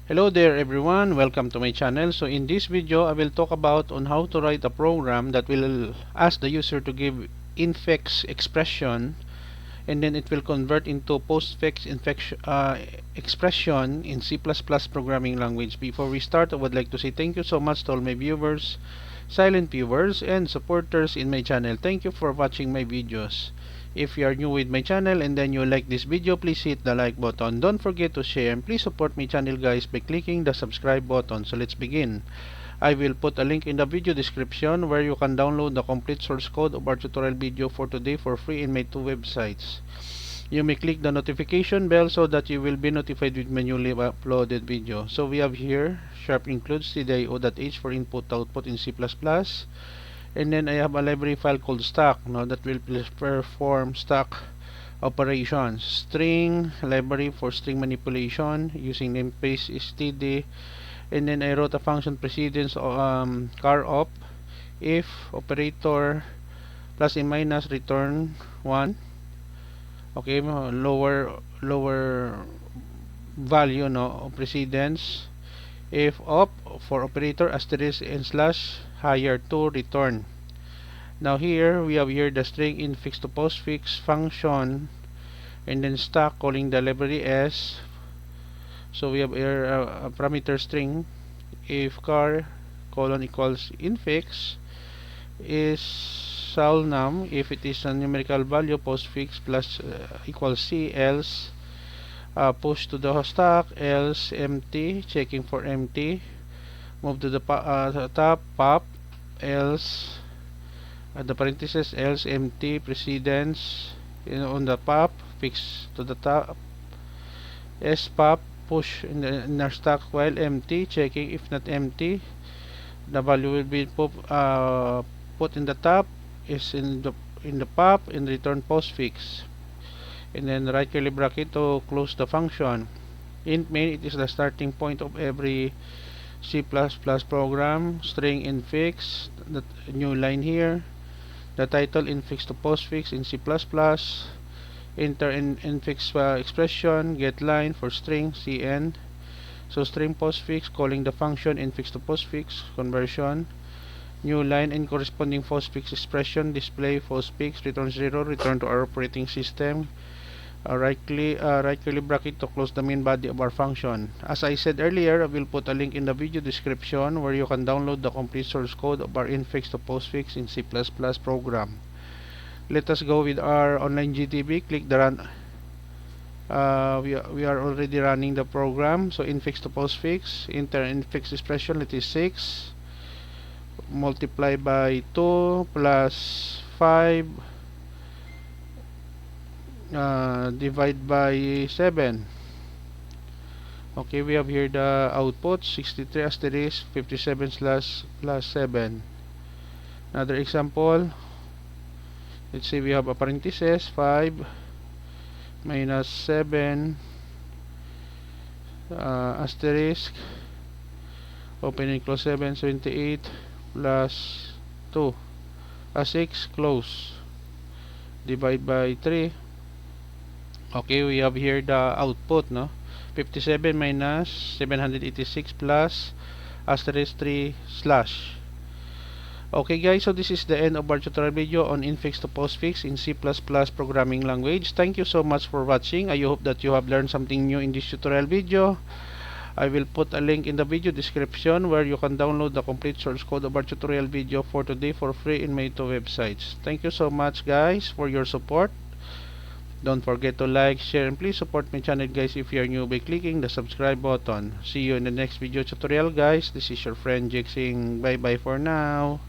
Hello there everyone, welcome to my channel. So in this video I will talk about on how to write a program that will ask the user to give infix expression, and then it will convert into postfix expression in C++ programming language. Before we start, I would like to say thank you so much to all my viewers, silent viewers, and supporters in my channel. Thank you for watching my videos. If you are new with my channel and then you like this video, please hit the like button. Don't forget to share, and please support my channel guys by clicking the subscribe button. So let's begin. I will put a link in the video description where you can download the complete source code of our tutorial video for today for free in my two websites. You may click the notification bell so that you will be notified with my newly uploaded video. So we have here sharp includes tdio.h for input output in C++, and then I have a library file called stack that will perform stack operations. String library for string manipulation using namespace std, and then I wrote a function precedence char op if operator plus and minus return 1. Okay, lower value of precedence. If op for operator asterisk and slash higher to return. Now here we have here the string infix to postfix function, and then stack calling the library s. So we have here a parameter string if char colon equals infix is solnum. If it is a numerical value, postfix plus equals c, else push to the stack, else empty, checking for empty, move to the top, pop, else the parenthesis, else empty, precedence on the pop, fix to the top, s pop, push in our stack while empty, checking if not empty, the value will be put in the top, is in the pop, and return postfix, and then right curly bracket to close the function. Int main, it is the starting point of every C++ program. String infix, the new line here, the title infix to postfix in C++, enter in infix expression, get line for string cn. So string postfix calling the function infix to postfix conversion, new line and corresponding postfix expression, display postfix return 0, return to our operating system. Right curly bracket to close the main body of our function. As I said earlier, I will put a link in the video description where you can download the complete source code of our infix to postfix in C++ program. Let us go with our online GTB. Click the run. We are already running the program. So infix to postfix, enter infix expression, it is 6 multiply by 2 plus 5 divide by 7. Okay, we have here the output 63 asterisk 57 slash plus 7. Another example, let's say we have a parenthesis 5 minus 7 asterisk open and close 7 78 plus 2 6 close divide by 3. Okay, we have here the output 57 minus 786 plus asterisk 3 slash. Okay guys, so this is the end of our tutorial video on infix to postfix in C++ programming language. Thank you so much for watching. I hope that you have learned something new in this tutorial video. I will put a link in the video description where you can download the complete source code of our tutorial video for today for free in my two websites. Thank you so much guys for your support. Don't forget to like, share, and please support my channel guys if you are new by clicking the subscribe button. See you in the next video tutorial guys. This is your friend Jake saying bye bye for now.